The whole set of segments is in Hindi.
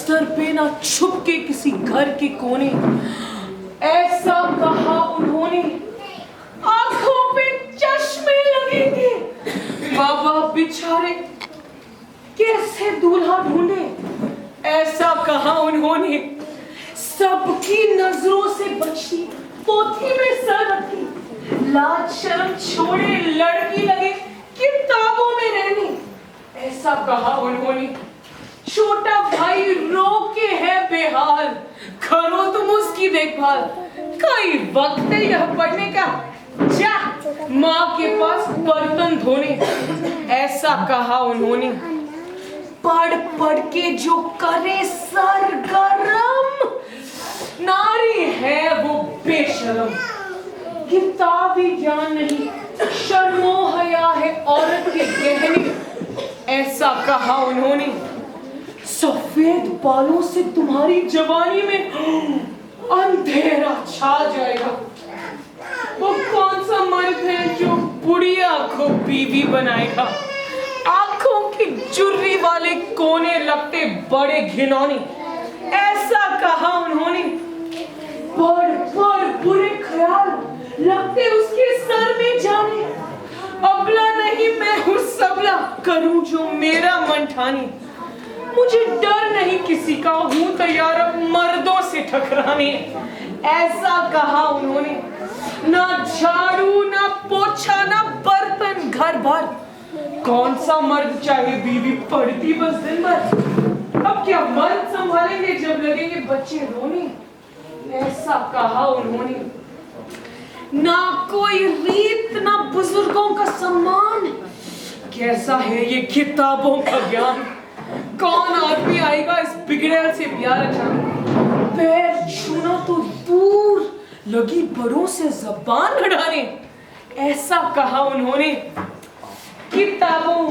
बिस्तर पे ना छुप के किसी घर के कोने, ऐसा कहा उन्होंने, आंखों पे चश्मे लगेंगे, माँ बाप बेचारे कैसे दूल्हा ढूंढे, ऐसा कहा उन्होंने। सबकी नजरों से बचती, पोथी में सर रखी, लाज शर्म छोड़े लड़की लगे किताबों में रहनी, ऐसा कहा उन्होंने। छोटा भाई रो के है बेहाल, करो तुम उसकी देखभाल, कई वक्त है यह पढ़ने का, जा माँ के पास बर्तन धोने, ऐसा कहा उन्होंने। पढ़ पढ़ के जो करे सरगर्म, नारी है वो बेशरम, किताबी ज्ञान नहीं, शर्मो हया है औरत के गहने, ऐसा कहा उन्होंने। सफेद बालों से तुम्हारी जवानी में अंधेरा छा जाएगा, वो कौन सा मर्द है जो बुढ़िया को बीवी बनाएगा, आंखों की चुर्री वाले कोने लगते बड़े घिनौने, ऐसा कहा उन्होंने। पर बुरे ख्याल लगते उसके सर में जाने, अबला नहीं मैं हूँ सबला, करूं जो मेरा मन ठाने, मुझे डर नहीं किसी का, हूँ तैयार अब मर्दों से टकराने, ऐसा कहा उन्होंने। ना झाड़ू ना पोछा ना बर्तन घर भर, कौन सा मर्द चाहे बीवी पढ़ती बस दिन भर, अब क्या मर्द संभालेंगे जब लगेंगे बच्चे रोने, ऐसा कहा उन्होंने। ना कोई रीत ना बुजुर्गों का सम्मान, कैसा है ये किताबों का ज्ञान, कौन आदमी आएगा इस बिगड़ैल से प्यार जान, पैर छूना तो दूर लगी बड़ों से जबान लड़ाने, ऐसा कहा उन्होंने। किताबों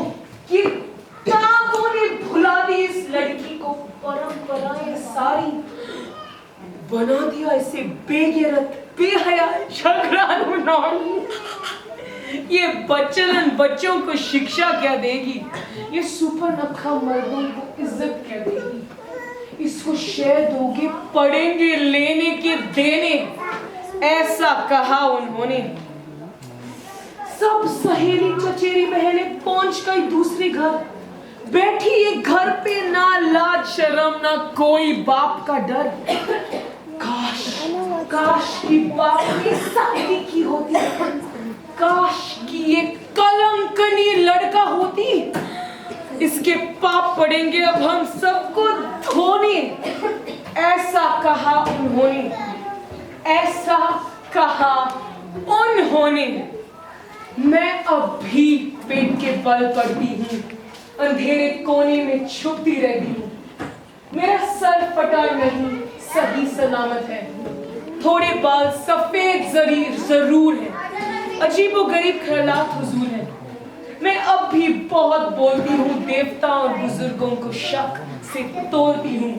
ने भुला दी इस लड़की को परंपराएं सारी, बना दिया इसे बेगैरत बेहया झगड़ालू नौनी, ये बच्चों को शिक्षा क्या देगी, ये सुपरनखा मर्दों को इज्जत क्या देगी, इसको शेर दोगे पड़ेंगे लेने के देने, ऐसा कहा उन्होंने। सब सहेली चचेरी बहने पहुंच गई दूसरे घर, बैठी एक घर पे ना लाज शर्म ना कोई बाप का डर, काश की बाप की शादी की होती, काश की ये कलंकनी लड़का होती, इसके पाप पड़ेंगे अब हम सबको धोने, ऐसा कहा उन्होंने, ऐसा कहा उन्होंने। मैं अब भी पेट के बल पड़ती हूँ, अंधेरे कोने में छुपती रहती हूँ, मेरा सर फटा नहीं सही सलामत है, थोड़े बाल सफेद जरूर है, अजीबो गरीब ख्यालात हुजूर है, मैं अब भी बहुत बोलती हूँ, देवता और बुजुर्गों को शक से तोड़ती हूँ,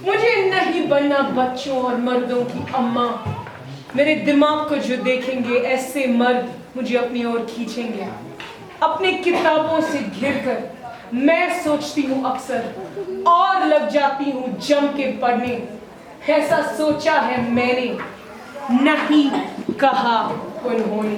मुझे नहीं बनना बच्चों और मर्दों की अम्मा, मेरे दिमाग को जो देखेंगे ऐसे मर्द मुझे अपनी ओर खींचेंगे, अपने किताबों से घिरकर मैं सोचती हूँ अक्सर और लग जाती हूँ जम के पढ़ने, ऐसा सोचा है मैंने, नहीं कहा उन्होंने।